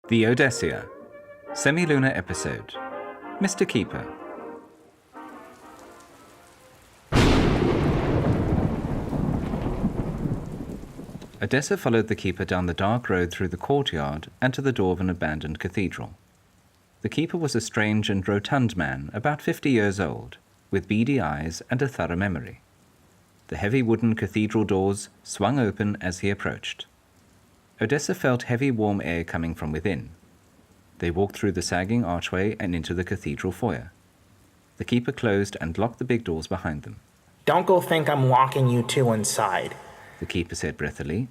The Odessia, semi-lunar episode, Mr. Keeper. Odessa followed the Keeper down the dark road through the courtyard and to the door of an abandoned cathedral. The Keeper was a strange and rotund man, about 50 years old, with beady eyes and a thorough memory. The heavy wooden cathedral doors swung open as he approached. Odessa felt heavy warm air coming from within. They walked through the sagging archway and into the cathedral foyer. The Keeper closed and locked the big doors behind them. Don't go think I'm walking you two inside. The Keeper said breathily.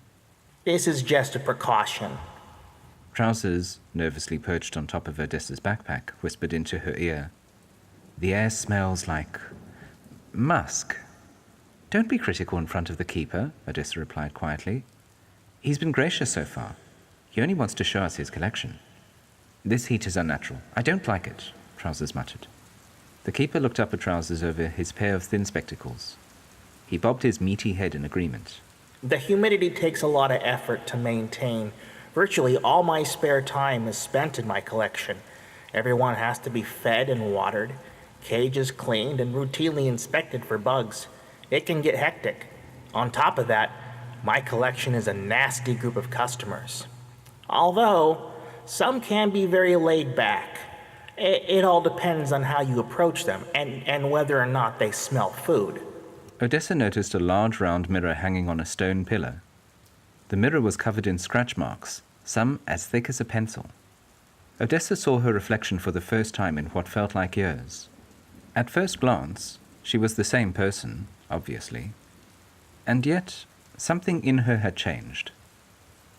This is just a precaution. Trousers, nervously perched on top of Odessa's backpack, whispered into her ear. The air smells like musk. Don't be critical in front of the Keeper, Odessa replied quietly. He's been gracious so far. He only wants to show us his collection. This heat is unnatural. I don't like it, Trousers muttered. The Keeper looked up at Trousers over his pair of thin spectacles. He bobbed his meaty head in agreement. The humidity takes a lot of effort to maintain. Virtually all my spare time is spent in my collection. Everyone has to be fed and watered, cages cleaned, and routinely inspected for bugs. It can get hectic. On top of that, my collection is a nasty group of customers. Although, some can be very laid back. It all depends on how you approach them and whether or not they smell food. Odessa noticed a large round mirror hanging on a stone pillar. The mirror was covered in scratch marks, some as thick as a pencil. Odessa saw her reflection for the first time in what felt like years. At first glance, she was the same person, obviously. And yet, something in her had changed.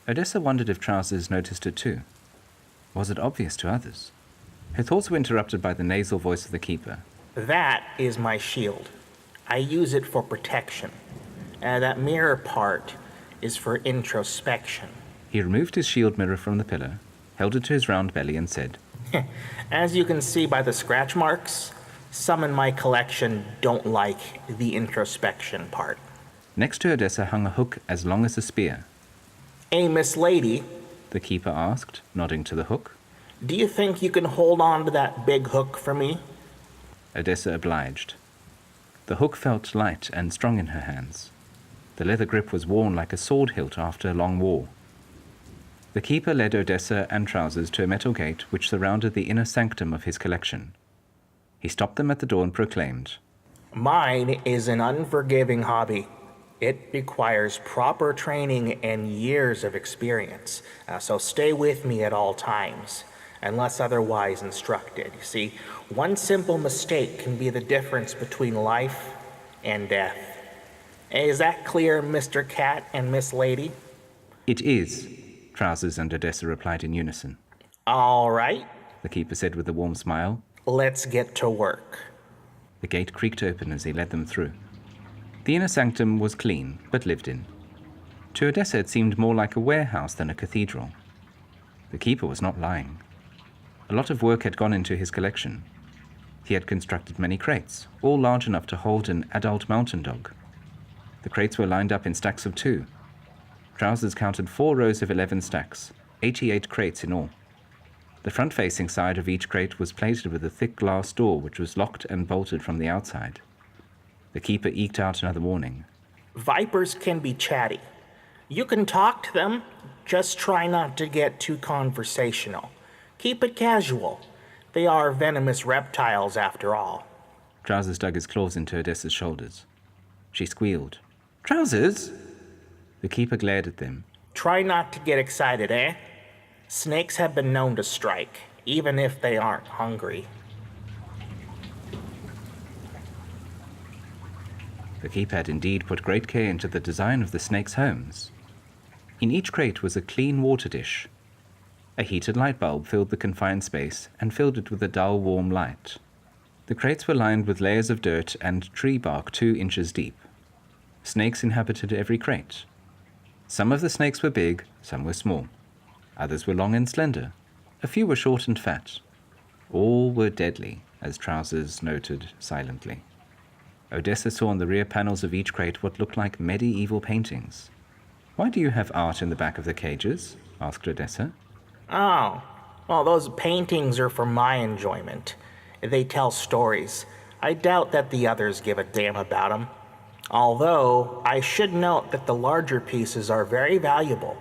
Odessa wondered if Trousers noticed it too. Was it obvious to others? Her thoughts were interrupted by the nasal voice of the Keeper. That is my shield. I use it for protection. That mirror part is for introspection. He removed his shield mirror from the pillar, held it to his round belly and said, As you can see by the scratch marks, some in my collection don't like the introspection part. Next to Odessa hung a hook as long as a spear. Hey, Miss Lady, The Keeper asked, nodding to the hook. do you think you can hold on to that big hook for me? Odessa obliged. The hook felt light and strong in her hands. The leather grip was worn like a sword hilt after a long war. The Keeper led Odessa and Trousers to a metal gate which surrounded the inner sanctum of his collection. He stopped them at the door and proclaimed, Mine is an unforgiving hobby. It requires proper training and years of experience, so stay with me at all times, unless otherwise instructed. You see, one simple mistake can be the difference between life and death. Is that clear, Mr. Cat and Miss Lady? It is, Trousers and Odessa replied in unison. All right, The Keeper said with a warm smile. let's get to work. The gate creaked open as he led them through. The inner sanctum was clean, but lived in. To Odessa it seemed more like a warehouse than a cathedral. The Keeper was not lying. A lot of work had gone into his collection. He had constructed many crates, all large enough to hold an adult mountain dog. The crates were lined up in stacks of 2. Trousers counted 4 rows of 11 stacks, 88 crates in all. The front-facing side of each crate was plated with a thick glass door which was locked and bolted from the outside. The Keeper eked out another warning. Vipers can be chatty. You can talk to them, just try not to get too conversational. Keep it casual. They are venomous reptiles after all. Trousers dug his claws into Odessa's shoulders. She squealed. Trousers? The Keeper glared at them. Try not to get excited, eh? Snakes have been known to strike, even if they aren't hungry. The Keeper had indeed put great care into the design of the snakes' homes. In each crate was a clean water dish. A heated light bulb filled the confined space and filled it with a dull, warm light. The crates were lined with layers of dirt and tree bark 2 inches deep. Snakes inhabited every crate. Some of the snakes were big, some were small. Others were long and slender. A few were short and fat. All were deadly, as Trousers noted silently. Odessa saw on the rear panels of each crate what looked like medieval paintings. Why do you have art in the back of the cages? Asked Odessa. Oh, well, those paintings are for my enjoyment. They tell stories. I doubt that the others give a damn about them. Although, I should note that the larger pieces are very valuable.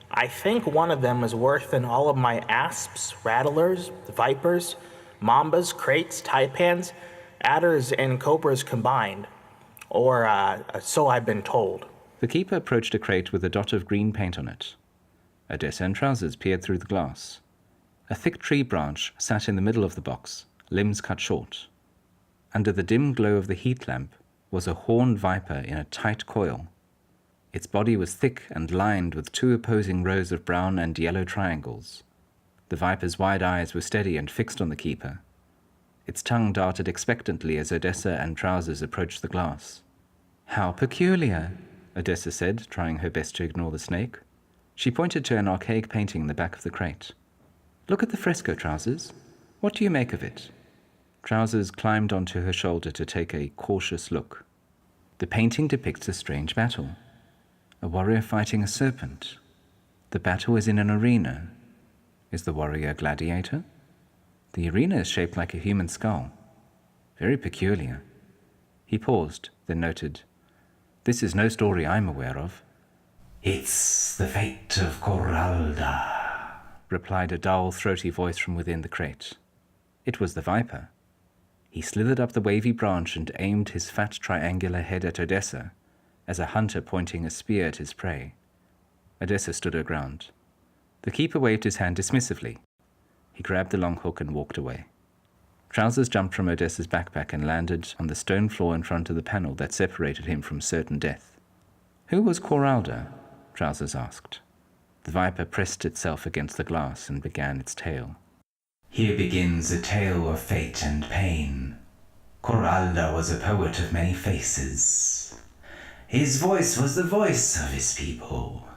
I think one of them is worth than all of my asps, rattlers, vipers, mambas, kraits, taipans, adders, and cobras combined. Or, so I've been told. The keeper approached a crate with a dot of green paint on it. Odessa and Trousers peered through the glass. A thick tree branch sat in the middle of the box, limbs cut short. Under the dim glow of the heat lamp was a horned viper in a tight coil. Its body was thick and lined with two opposing rows of brown and yellow triangles. The viper's wide eyes were steady and fixed on the keeper. Its tongue darted expectantly as Odessa and Trousers approached the glass. "How peculiar," Odessa said, trying her best to ignore the snake. She pointed to an archaic painting in the back of the crate. "Look at the fresco, Trousers. What do you make of it?" Trousers climbed onto her shoulder to take a cautious look. The painting depicts a strange battle. A warrior fighting a serpent. The battle is in an arena. Is the warrior a gladiator? The arena is shaped like a human skull. Very peculiar. He paused, then noted, "This is no story I'm aware of." "It's the fate of Coralda," replied a dull, throaty voice from within the crate. It was the viper. He slithered up the wavy branch and aimed his fat triangular head at Odessa, as a hunter pointing a spear at his prey. Odessa stood her ground. The keeper waved his hand dismissively. He grabbed the long hook and walked away. Trousers jumped from Odessa's backpack and landed on the stone floor in front of the panel that separated him from certain death. "Who was Coralda?" Trousers asked. The viper pressed itself against the glass and began its tale. "Here begins a tale of fate and pain. Coralda was a poet of many faces. His voice was the voice of his people.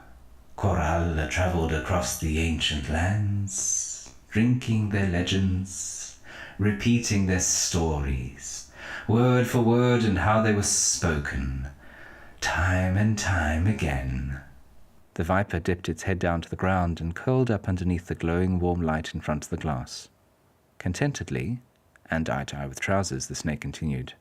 Coralda traveled across the ancient lands, drinking their legends, repeating their stories, word for word and how they were spoken, time and time again." The viper dipped its head down to the ground and curled up underneath the glowing warm light in front of the glass. Contentedly, and eye to eye with Trousers, the snake continued.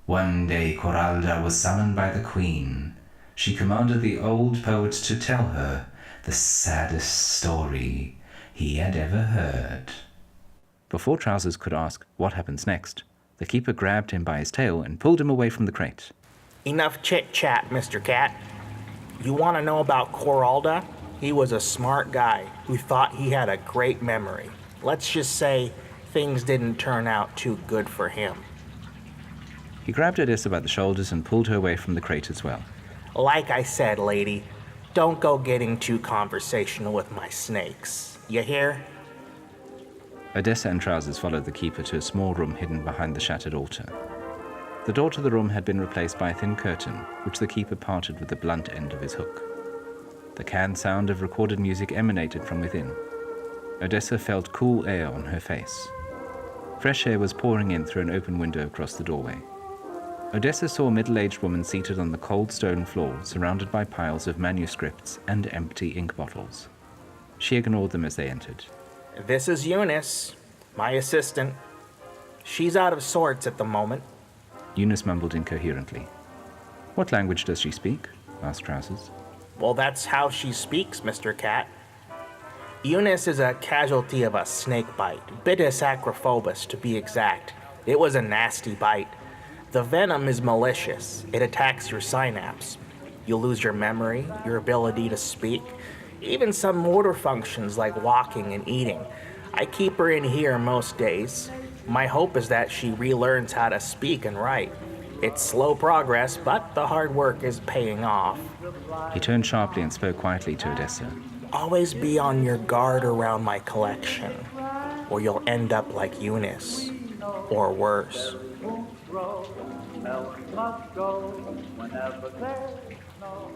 "One day Coralda was summoned by the queen. She commanded the old poet to tell her the saddest story he had ever heard." Before Trousers could ask what happens next, the keeper grabbed him by his tail and pulled him away from the crate. Enough chit-chat, Mr. Cat. You want to know about Coralda? He was a smart guy who thought he had a great memory. Let's just say things didn't turn out too good for him. He grabbed Odessa by the shoulders and pulled her away from the crate as well. Like I said, lady, don't go getting too conversational with my snakes. You hear? Odessa and Trousers followed the keeper to a small room hidden behind the shattered altar. The door to the room had been replaced by a thin curtain, which the keeper parted with the blunt end of his hook. The canned sound of recorded music emanated from within. Odessa felt cool air on her face. Fresh air was pouring in through an open window across the doorway. Odessa saw a middle-aged woman seated on the cold stone floor, surrounded by piles of manuscripts and empty ink bottles. She ignored them as they entered. This is Eunice, my assistant. She's out of sorts at the moment. Eunice mumbled incoherently. "What language does she speak?" asked Trousers. Well, that's how she speaks, Mr. Cat. Eunice is a casualty of a snake bite, Bitis acrophobus to be exact. It was a nasty bite. The venom is malicious. It attacks your synapse. You'll lose your memory, your ability to speak, even some motor functions like walking and eating. I keep her in here most days. My hope is that she relearns how to speak and write. It's slow progress, but the hard work is paying off. He turned sharply and spoke quietly to Odessa. Always be on your guard around my collection, or you'll end up like Eunice, or worse. Else must go whenever there's no